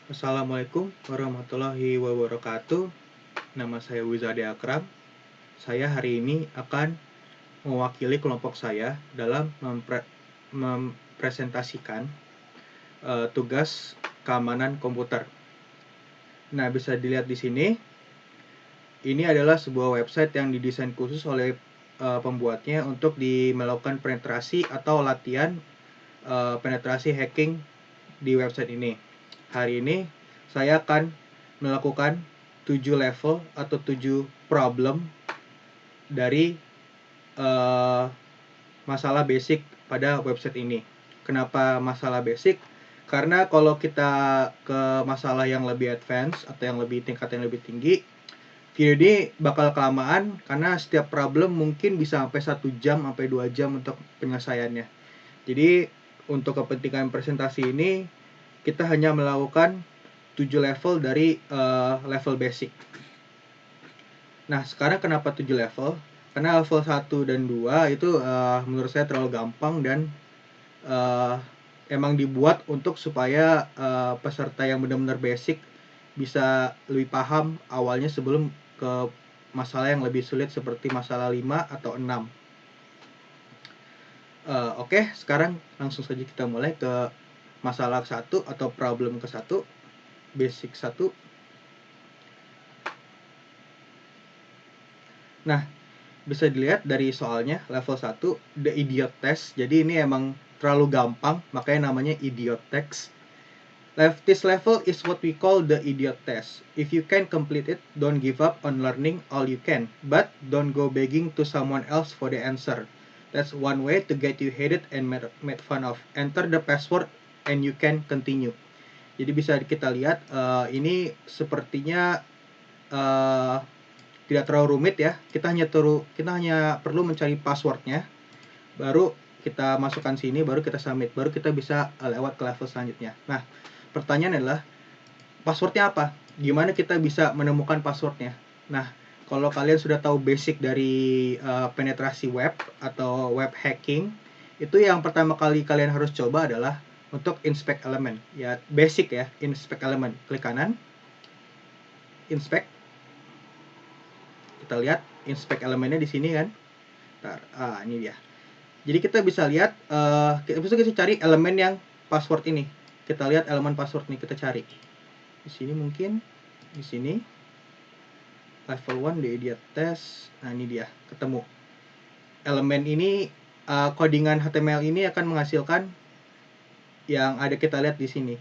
Assalamualaikum warahmatullahi wabarakatuh. Nama saya Wizade Akram. Saya hari ini akan mewakili kelompok saya dalam mempresentasikan tugas keamanan komputer. Nah, bisa dilihat di sini. Ini adalah sebuah website yang didesain khusus oleh pembuatnya untuk melakukan penetrasi atau latihan penetrasi hacking di website ini. Hari ini saya akan melakukan 7 level atau 7 problem dari masalah basic pada website ini. Kenapa masalah basic? Karena kalau kita ke masalah yang lebih advance atau yang lebih tingkat yang lebih tinggi, video ini bakal kelamaan karena setiap problem mungkin bisa sampai 1 jam sampai 2 jam untuk penyelesaiannya. Jadi untuk kepentingan presentasi ini kita hanya melakukan 7 level dari level basic. Nah, sekarang kenapa 7 level? Karena level 1 dan 2 itu menurut saya terlalu gampang dan emang dibuat untuk supaya peserta yang benar-benar basic bisa lebih paham awalnya sebelum ke masalah yang lebih sulit seperti masalah 5 atau 6. Oke, sekarang langsung saja kita mulai ke masalah 1 atau problem ke 1, basic 1. Nah, bisa dilihat dari soalnya level 1, the idiot test. Jadi ini emang terlalu gampang, makanya namanya idiot text. This level is what we call the idiot test. If you can complete it, don't give up on learning all you can, but don't go begging to someone else for the answer. That's one way to get you hated and made fun of. Enter the password and you can continue. Jadi bisa kita lihat ini sepertinya tidak terlalu rumit ya. Kita hanya perlu mencari passwordnya, baru kita masukkan sini, baru kita submit, baru kita bisa lewat ke level selanjutnya. Nah, pertanyaan adalah passwordnya apa? Gimana kita bisa menemukan passwordnya? Nah, kalau kalian sudah tahu basic dari penetrasi web atau web hacking, itu yang pertama kali kalian harus coba adalah untuk inspect element. Ya, basic ya, inspect element. Klik kanan, inspect. Kita lihat inspect elemennya di sini kan. Ini dia. Jadi kita bisa lihat, kita bisa cari elemen yang password ini. Kita lihat elemen password nih, kita cari. Di sini mungkin, di sini level 1 the idiot test. Nah, ini dia, ketemu. Elemen ini codingan HTML ini akan menghasilkan yang ada kita lihat di sini.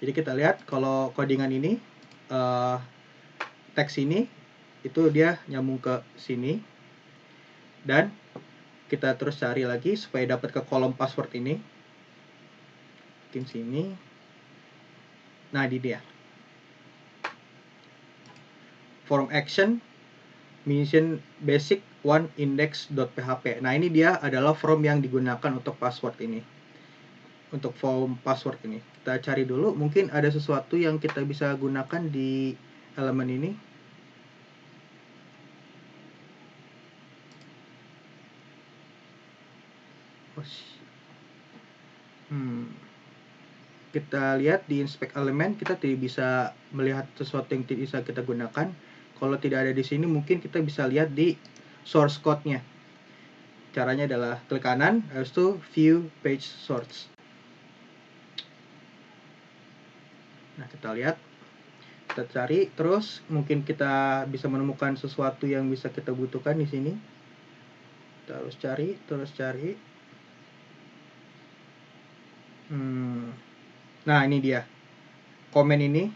Jadi kita lihat kalau codingan ini teks ini itu dia nyambung ke sini, dan kita terus cari lagi supaya dapat ke kolom password ini. Mungkin sini. Nah, di dia. Form action mission basic one index.php. Nah, ini dia adalah form yang digunakan untuk password ini. Untuk form password ini. Kita cari dulu, mungkin ada sesuatu yang kita bisa gunakan di elemen ini. Kita lihat di inspect element, kita tidak bisa melihat sesuatu yang tidak bisa kita gunakan. Kalau tidak ada di sini, mungkin kita bisa lihat di source code-nya. Caranya adalah klik kanan, habis itu view page source. Nah, kita lihat, kita cari, terus mungkin kita bisa menemukan sesuatu yang bisa kita butuhkan di sini. Terus cari. Nah, ini dia. Komen ini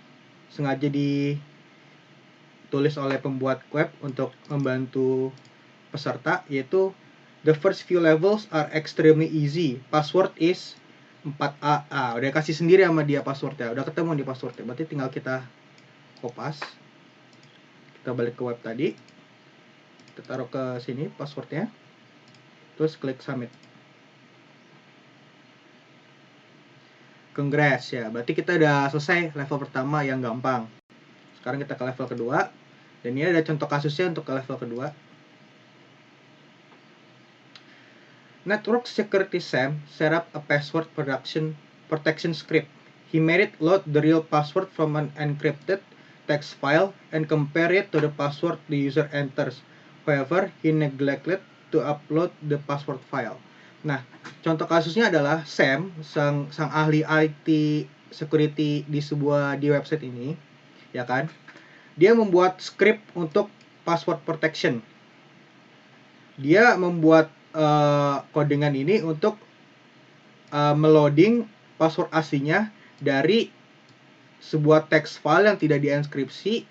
sengaja ditulis oleh pembuat web untuk membantu peserta, yaitu the first few levels are extremely easy. Password is 4A. Udah kasih sendiri sama dia passwordnya. Udah ketemu di passwordnya. Berarti tinggal kita kopas. Kita balik ke web tadi. Kita taruh ke sini passwordnya. Terus klik submit. Congrats ya. Berarti kita udah selesai level pertama yang gampang. Sekarang kita ke level kedua. Dan ini ada contoh kasusnya untuk ke level kedua. Network Security SAM set up a password protection script. he made it load the real password from an encrypted text file and compare it to the password the user enters. However, he neglected to upload the password file. Nah, contoh kasusnya adalah Sam, sang ahli IT security di website ini, ya kan? Dia membuat script untuk password protection. Dia membuat codingan ini untuk meloading password aslinya dari sebuah text file yang tidak dienkripsi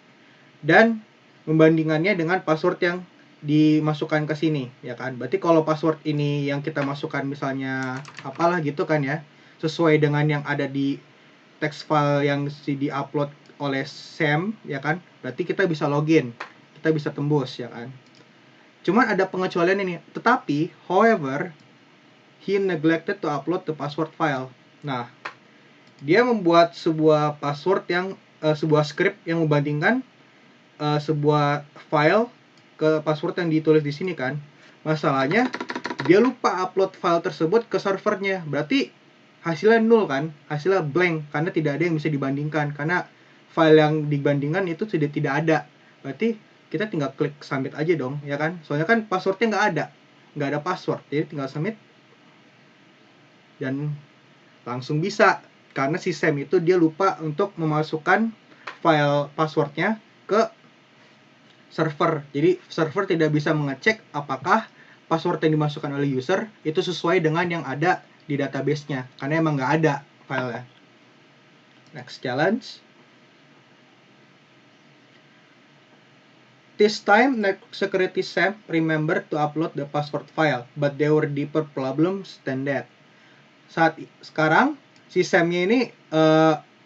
dan membandingannya dengan password yang dimasukkan ke sini, ya kan? Berarti kalau password ini yang kita masukkan misalnya apalah gitu kan ya, sesuai dengan yang ada di text file yang di-upload oleh Sam, ya kan? Berarti kita bisa login, kita bisa tembus, ya kan? Cuman ada pengecualian ini. Tetapi, however, he neglected to upload the password file. Nah, dia membuat sebuah password yang sebuah script yang membandingkan sebuah file ke password yang ditulis di sini kan. Masalahnya dia lupa upload file tersebut ke servernya. Berarti hasilnya nol kan? Hasilnya blank karena tidak ada yang bisa dibandingkan karena file yang dibandingkan itu sudah tidak ada. Berarti kita tinggal klik submit aja dong, ya kan? Soalnya kan passwordnya nggak ada password, jadi tinggal submit dan langsung bisa. Karena si Sam itu dia lupa untuk memasukkan file passwordnya ke server. Jadi server tidak bisa mengecek apakah password yang dimasukkan oleh user itu sesuai dengan yang ada di database-nya. Karena emang nggak ada filenya. Next challenge. This time, security Sam remembered to upload the password file, but there were deeper problems than that. Sekarang si Sam-nya ini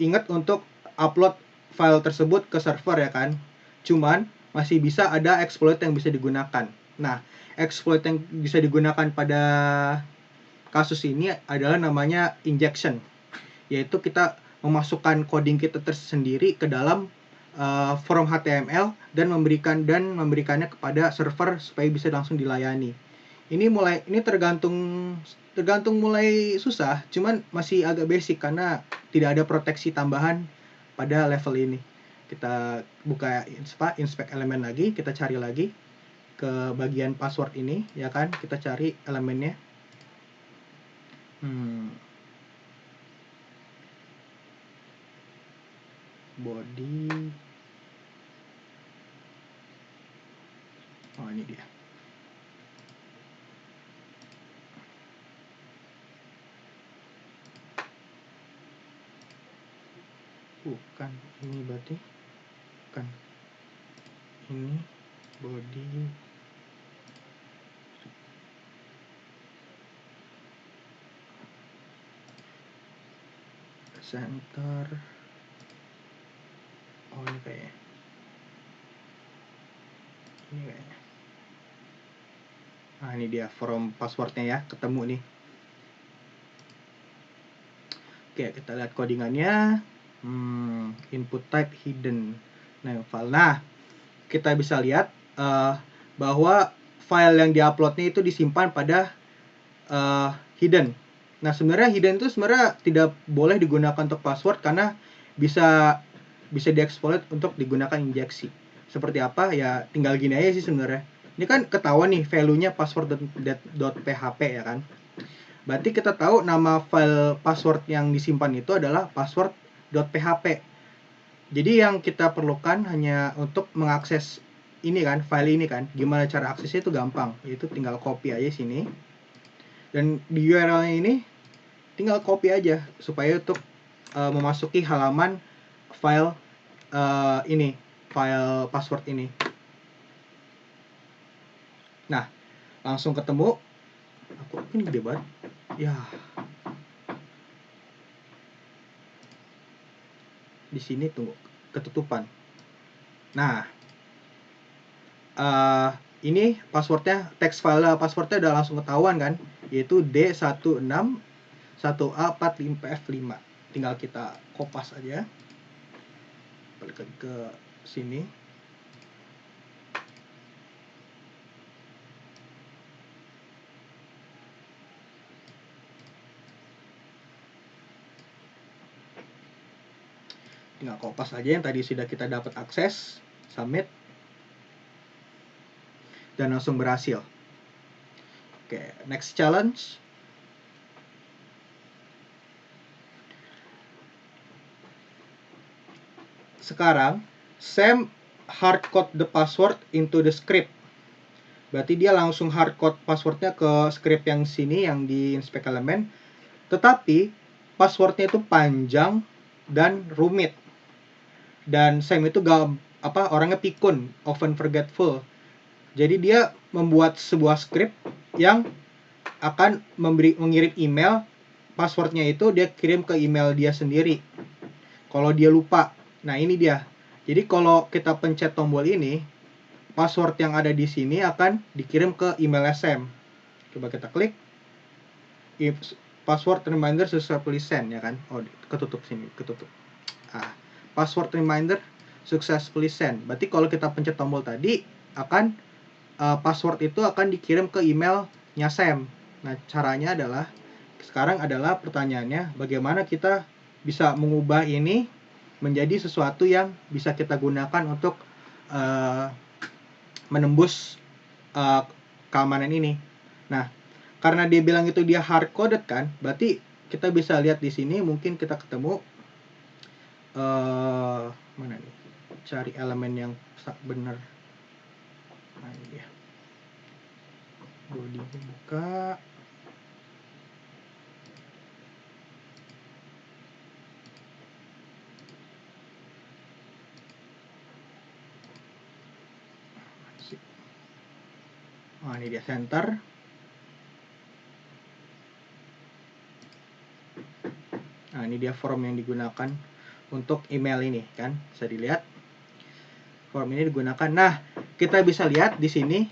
ingat untuk upload file tersebut ke server, ya kan? Cuman masih bisa ada exploit yang bisa digunakan. Nah, exploit yang bisa digunakan pada kasus ini adalah namanya injection, yaitu kita memasukkan coding kita tersendiri ke dalam form HTML dan memberikannya kepada server supaya bisa langsung dilayani. Ini tergantung mulai susah, cuman masih agak basic karena tidak ada proteksi tambahan pada level ini. Kita buka inspect elemen lagi, kita cari lagi ke bagian password ini, ya kan? Kita cari elemennya. Body. Oh, ini dia. Bukan, ini berarti bukan. Ini body center. Oh, ini kayaknya. Nah, ini dia form passwordnya ya, ketemu nih. Oke, kita lihat codingannya. Input type hidden. Nah, kita bisa lihat bahwa file yang diuploadnya itu disimpan pada hidden. Nah, sebenarnya hidden itu sebenarnya tidak boleh digunakan untuk password karena bisa dieksploit untuk digunakan injeksi. Seperti apa? Ya tinggal gini aja sih sebenarnya. Ini kan ketahuan nih value-nya password.php, ya kan? Berarti kita tahu nama file password yang disimpan itu adalah password.php. Jadi yang kita perlukan hanya untuk mengakses ini kan, file ini kan. Gimana cara aksesnya itu gampang, yaitu tinggal copy aja sini. Dan di URL-nya ini tinggal copy aja supaya untuk memasuki halaman file ini, file password ini. Nah, langsung ketemu. Ini gede banget. Ya. Di sini tunggu ketutupan. Nah, ini passwordnya, text file passwordnya udah langsung ketahuan kan, yaitu D161A45F5. Tinggal kita kopas aja, balik ke sini. tinggal kopas aja yang tadi sudah kita dapat akses, submit, dan langsung berhasil. Oke, next challenge. Sekarang Sam hardcode the password into the script. Berarti dia langsung hardcode passwordnya ke script yang sini, yang di inspect elemen. Tetapi passwordnya itu panjang dan rumit. Dan Sam itu orangnya pikun, often forgetful. Jadi dia membuat sebuah script yang akan mengirim email. Passwordnya itu dia kirim ke email dia sendiri kalau dia lupa. Nah, ini dia. Jadi kalau kita pencet tombol ini, password yang ada di sini akan dikirim ke email Sam. Coba kita klik. Password reminder successfully sent, ya kan? Oh, ketutup sini, ketutup. Password reminder successfully sent. Berarti kalau kita pencet tombol tadi, akan password itu akan dikirim ke emailnya Sam. Nah, caranya adalah sekarang adalah pertanyaannya, bagaimana kita bisa mengubah ini menjadi sesuatu yang bisa kita gunakan untuk menembus keamanan ini. Nah, karena dia bilang itu dia hard coded kan, berarti kita bisa lihat di sini, mungkin kita ketemu mana nih? Cari elemen yang benar. Nah, ini dia. Body buka. Nah, ini dia center. Nah, ini dia form yang digunakan untuk email ini kan, bisa dilihat. Form ini digunakan. Nah, kita bisa lihat di sini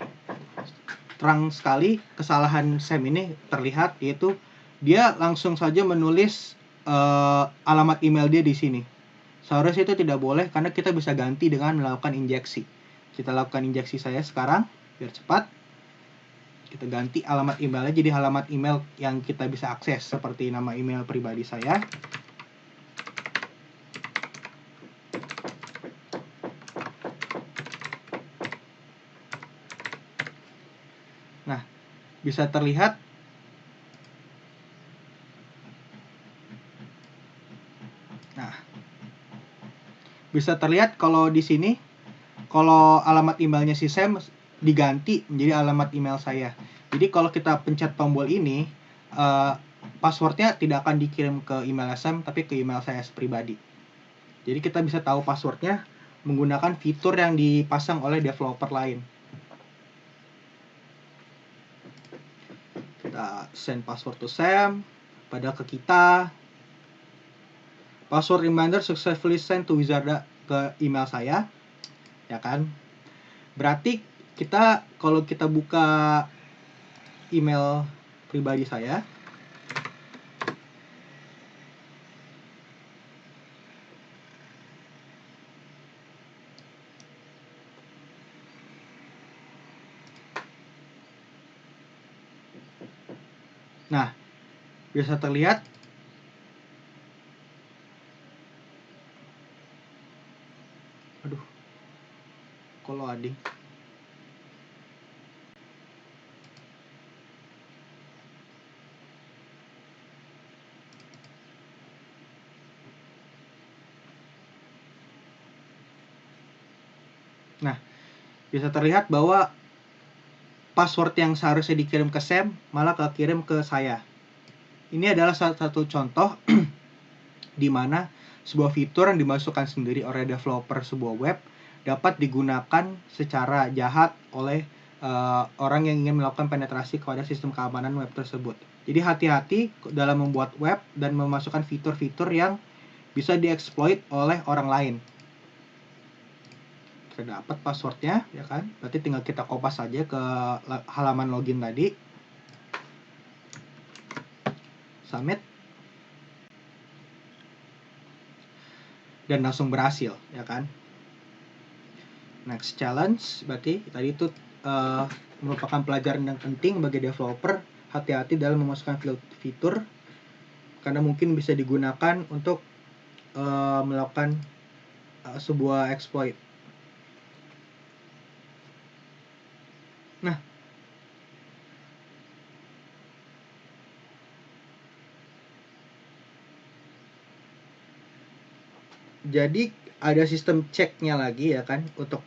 terang sekali kesalahan Sam ini terlihat, yaitu dia langsung saja menulis alamat email dia di sini. Seharusnya itu tidak boleh karena kita bisa ganti dengan melakukan injeksi. Kita lakukan injeksi saya sekarang biar cepat. Kita ganti alamat emailnya jadi alamat email yang kita bisa akses, seperti nama email pribadi saya. Nah, bisa terlihat kalau di sini, kalau alamat emailnya si Sam diganti menjadi alamat email saya. Jadi kalau kita pencet tombol ini, passwordnya tidak akan dikirim ke email Sam, tapi ke email saya pribadi. Jadi kita bisa tahu passwordnya menggunakan fitur yang dipasang oleh developer lain. Kita send password to Sam, pada ke kita. Password reminder successfully sent to Wizarda ke email saya, ya kan? Berarti kita, kalau kita buka email pribadi saya, nah, bisa terlihat kalau adik. Nah, bisa terlihat bahwa password yang seharusnya dikirim ke Sam malah kekirim ke saya. Ini adalah salah satu contoh di mana sebuah fitur yang dimasukkan sendiri oleh developer sebuah web dapat digunakan secara jahat oleh orang yang ingin melakukan penetrasi kepada sistem keamanan web tersebut. Jadi hati-hati dalam membuat web dan memasukkan fitur-fitur yang bisa dieksploit oleh orang lain. Kita dapat passwordnya, ya kan? Berarti tinggal kita kopas saja ke halaman login tadi. Submit. Dan langsung berhasil, ya kan? Next challenge, berarti tadi itu merupakan pelajaran yang penting bagi developer. Hati-hati dalam memasukkan fitur, karena mungkin bisa digunakan untuk melakukan sebuah exploit. Nah, jadi ada sistem ceknya lagi ya kan untuk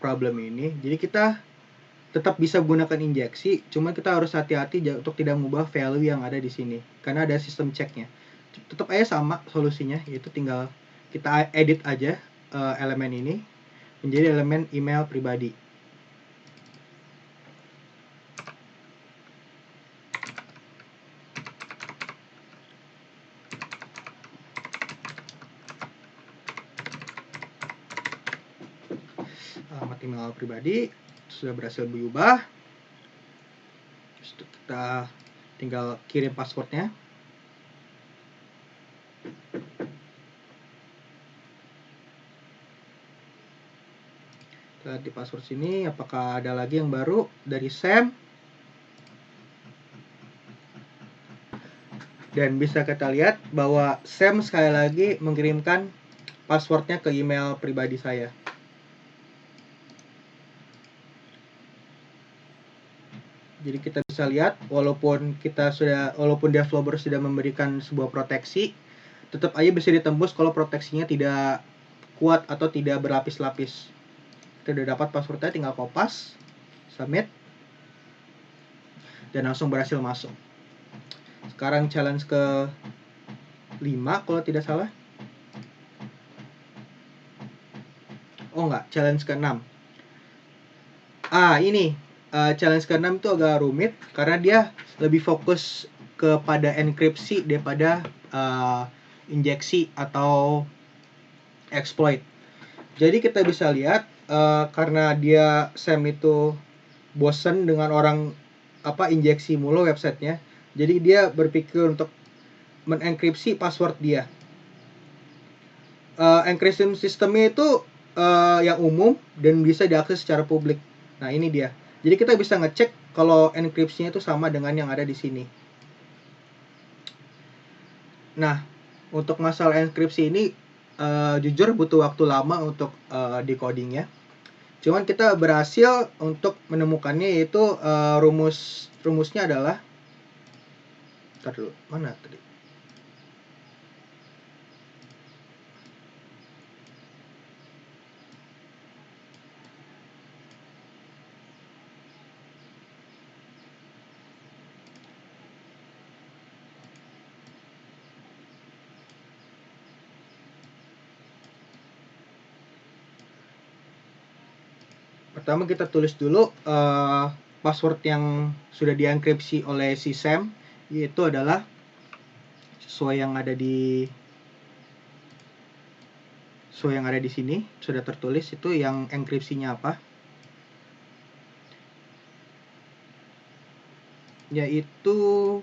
problem ini. Jadi kita tetap bisa gunakan injeksi, cuma kita harus hati-hati untuk tidak mengubah value yang ada di sini karena ada sistem ceknya. Tetap aja sama solusinya, yaitu tinggal kita edit aja elemen ini menjadi elemen email pribadi. Alamat email pribadi sudah berhasil berubah. Terus kita tinggal kirim passwordnya. Kita di password sini apakah ada lagi yang baru dari Sam. Dan bisa kita lihat bahwa Sam sekali lagi mengirimkan passwordnya ke email pribadi saya. Jadi kita bisa lihat walaupun developer sudah memberikan sebuah proteksi, tetap aja bisa ditembus kalau proteksinya tidak kuat atau tidak berlapis-lapis. Kita udah dapat passwordnya, tinggal kopas, submit, dan langsung berhasil masuk. Sekarang challenge ke 5 kalau tidak salah. Oh enggak, challenge ke 6. Ini challenge ke-6 itu agak rumit karena dia lebih fokus kepada enkripsi daripada injeksi atau exploit. Jadi kita bisa lihat karena Sam itu bosen dengan orang injeksi mulu websitenya, jadi dia berpikir untuk menenkripsi password dia. Encryption sistemnya itu yang umum dan bisa diakses secara publik. Nah, ini dia. Jadi kita bisa ngecek kalau enkripsinya itu sama dengan yang ada di sini. Nah, untuk masalah enkripsi ini jujur butuh waktu lama untuk decodingnya. Cuman kita berhasil untuk menemukannya, yaitu rumusnya adalah, ntar dulu, mana tadi? Pertama kita tulis dulu password yang sudah dienkripsi oleh si Sam, yaitu adalah sesuai yang ada di sini sudah tertulis itu yang enkripsinya apa, yaitu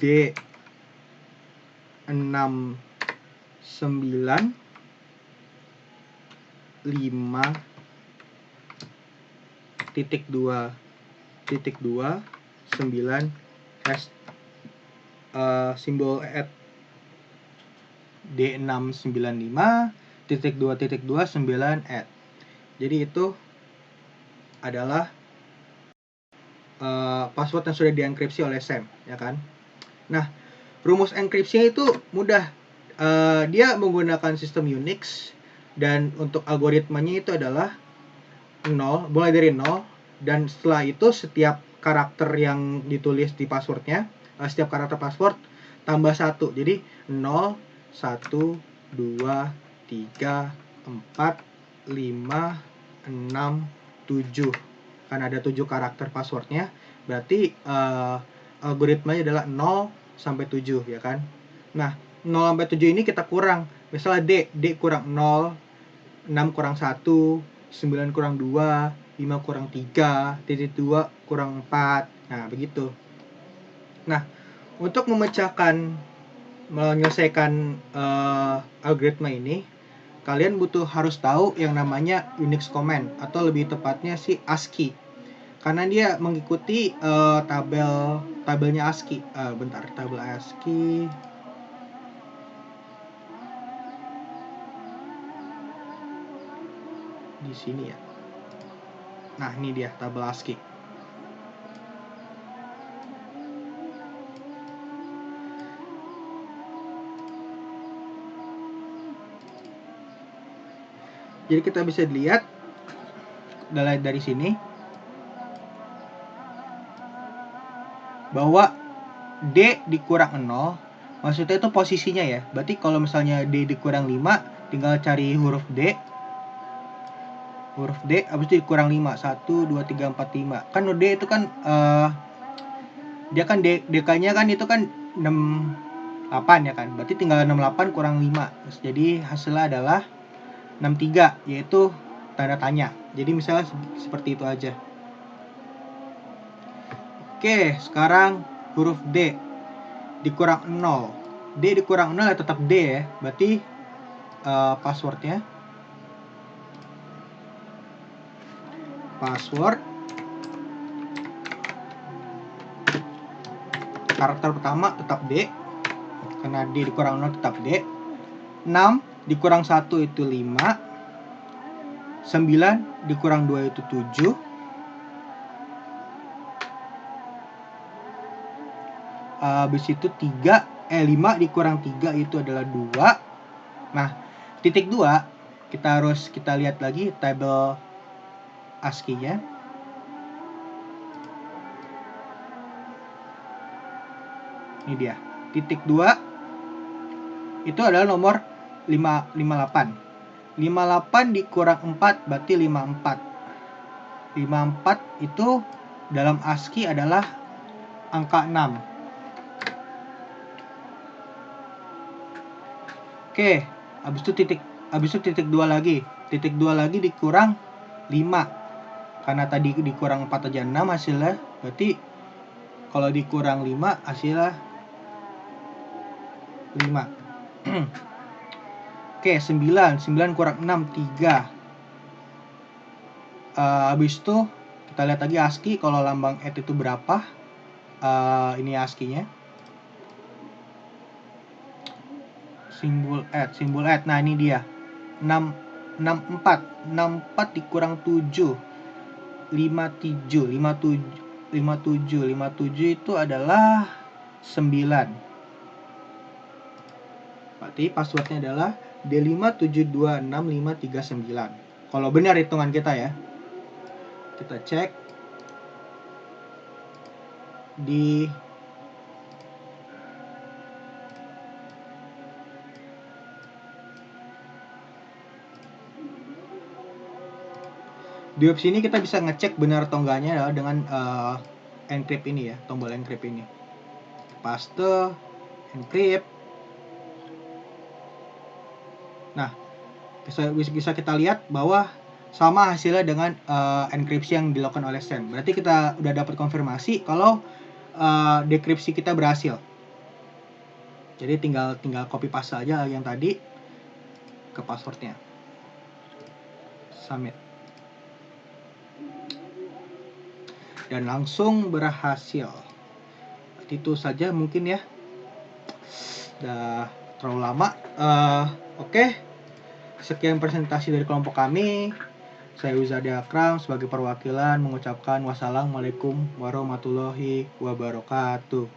D695.2.2.9 simbol at D695.2.2.9 Jadi itu adalah password yang sudah dienkripsi oleh Sam, ya kan? Nah, rumus enkripsinya itu mudah. Dia menggunakan sistem Unix dan untuk algoritmanya itu adalah 0, mulai dari 0, dan setelah itu setiap karakter yang ditulis di passwordnya, setiap karakter password tambah 1. Jadi 0, 1, 2, 3, 4, 5, 6, 7. Kan ada 7 karakter passwordnya, berarti algoritmanya adalah 0 sampai 7, ya kan? Nah, 0 sampai 7 ini kita kurang. Misalnya D kurang 0, 6 kurang 1, 9 kurang 2, 5 kurang 3, titik 2 kurang 4. Nah, begitu. Nah, untuk menyelesaikan algoritma ini, kalian harus tahu yang namanya Unix command, atau lebih tepatnya si ASCII. Karena dia mengikuti tabelnya ASCII. Tabel ASCII. di sini ya. Nah, ini dia tabel ASCII. Jadi kita bisa lihat dari sini bahwa D dikurang 0, maksudnya itu posisinya ya. Berarti kalau misalnya D dikurang 5, tinggal cari huruf D, habis itu dikurang 5, 1, 2, 3, 4, 5. Kan D itu kan dia kan DK-nya kan itu kan 68 ya kan. Berarti tinggal 68 kurang 5. Jadi hasilnya adalah 63, yaitu tanda tanya. Jadi misalnya seperti itu aja. Oke, sekarang huruf D dikurang 0. D dikurang 0 ya tetap D ya. Berarti password karakter pertama tetap D, karena D dikurang 0 tetap D. 6 dikurang 1 itu 5, 9 dikurang 2 itu 7, 5 dikurang 3 itu adalah 2. Nah, titik 2 kita lihat lagi tabel ASCII-nya. Ini dia. Titik 2 itu adalah nomor 58. 58 dikurang 4 berarti 54. 54 itu dalam ASCII adalah angka 6. Oke, habis itu titik 2 lagi. Titik 2 lagi dikurang 5. Karena tadi dikurang 4 aja 6 hasilnya. Berarti kalau dikurang 5 hasilnya 5. Oke, 9 kurang 6 3. Habis itu kita lihat lagi ASCII kalau lambang @ itu berapa. Ini ASCII-nya. Simbol @ nah ini dia. 64 dikurang 7 57 itu adalah 9. Berarti passwordnya adalah D5726539. Kalau benar hitungan kita ya. Kita cek di opsi ini kita bisa ngecek benar atau enggaknya dengan encrypt ini ya, tombol encrypt ini. Paste, encrypt. Nah, bisa kita lihat bahwa sama hasilnya dengan enkripsi yang dilakukan oleh Sam. Berarti kita udah dapat konfirmasi kalau dekripsi kita berhasil. Jadi tinggal copy paste aja yang tadi ke passwordnya. Submit. Dan langsung berhasil. Itu saja mungkin ya. Udah terlalu lama. Oke. Sekian presentasi dari kelompok kami. Saya Wizadi Akram sebagai perwakilan mengucapkan wassalamualaikum warahmatullahi wabarakatuh.